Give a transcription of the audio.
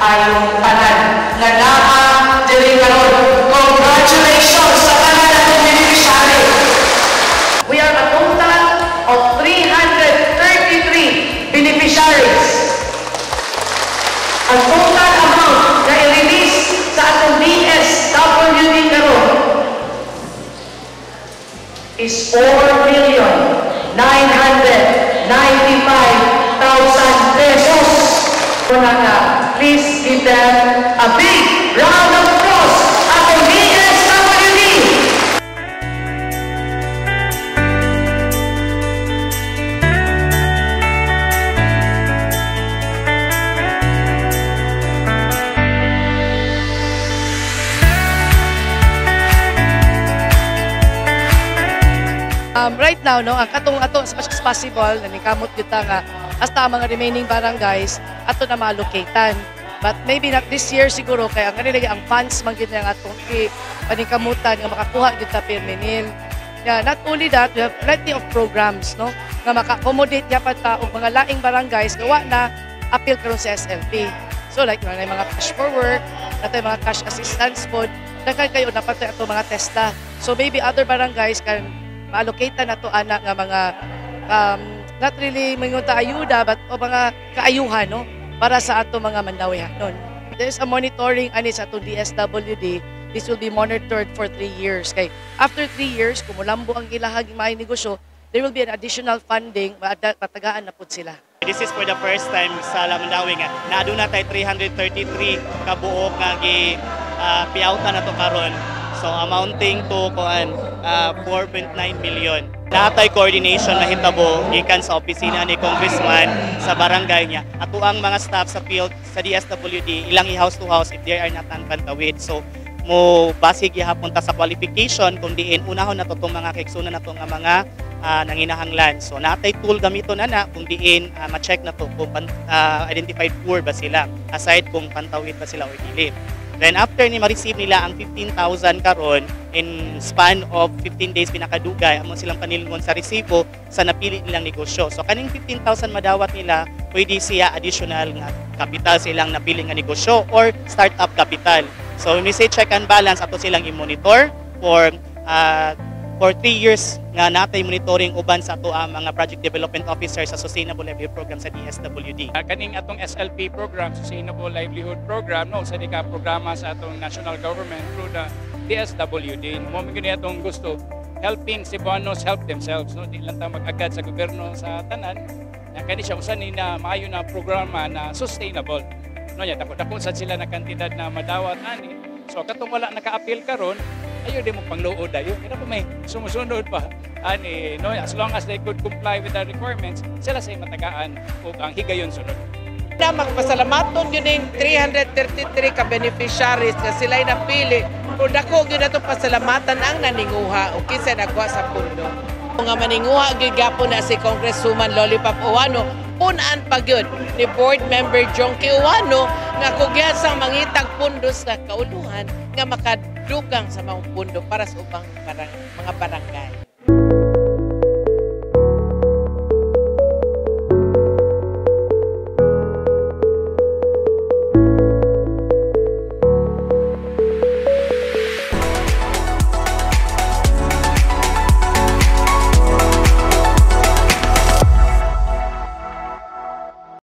kayong tanan nga naa diri karon. Congratulations sa tanan atong beneficiary. We are a total of 333 beneficiaries. Ang total amount na i-release sa atong DSWD karon is 4,995,000 pesos. Please give them a big round of applause at the DSWD. Right now, no, ang katong ato as much as possible, nanikamot kita nga hasta ang mga remaining barangays ato na ma-allocatean. But maybe not this year siguro kaya ang kanila ang funds man gyud nga atong paningkamutan nga makakuha gyud ta permanil. Yeah, not only that, we have plenty of programs, no, nga maka-accommodate yapat ta og mga laing barangays gawa na appeal karon sa SLP. So like mga cash for work, natay mga cash assistance pod, daghan kayo dapat ato mga testa. So maybe other barangays can ma-allocate na to anak nga mga not really mga ayuda but o mga kaayuhan, no, para sa ato mga mandawihanon. There is a monitoring ani sa atong DSWD. This will be monitored for 3 years. Kay after 3 years, kung mulambo ang ilahag may negosyo, there will be an additional funding matagaan na pud sila. This is for the first time sa Mandawi nga naaduna tay 333 ka buok nga piyautan nato karon. So amounting to 4.9 million. Natay coordination na hitabo gikan sa opisina ni Congressman sa barangay niya. Ato ang mga staff sa field sa DSWD ilang i-house to house if they are not pantawid. So mo basig gihapon ta sa qualification kung diin unahon na to tong mga kaiksunan nato nga mga nanginahanglan. So natay tool gamiton na kung diin ma-check na to kung identified poor ba sila aside kung pantawid ba sila or dili. Then after ni ma-receive nila ang 15,000 karon in span of 15 days pinakadugay amo silang panilngon sa resibo sa napili nilang negosyo. So kaning 15,000 madawat nila pwede siya additional nga capital silang napili nga negosyo or startup capital. So when we say check and balance ato silang i-monitor for 3 years nga natay monitoring uban sa ato ang mga project development officer sa Sustainable Livelihood Program sa DSWD. Kaning atong SLP program, Sustainable Livelihood Program, no, sa dika programa sa atong national government through the DSWD. Mo gani atong gusto helping Cebuanos help themselves, no, di lang ta mag-agad sa gobyerno sa tanan. Na kani siya usan ni na maayo na programa na sustainable. No, ya dako sad sila na kantidad na madawat ani. So katong wala naka-appeal karon, ayo di mo pangluod ayo. Kaya pa may sumusunod pa. Ani, no, as long as they could comply with the requirements, sila say matagaan ug ang higayon sunod. Na magpasalamaton yun yung 333 ka beneficiaries nga sila'y napili. Kung dako yun na itong pasalamatan ang naninguha o kinsa nagwa sa pundo. Kung nga maninguha yun gapon na si Congresswoman Lollipop Uwano, unaan pa yun ni Board Member Jonky Uwano nga kugyan sa mangitag pundo sa kauluhan nga makadugang sa mga pundo para sa upang mga barangay.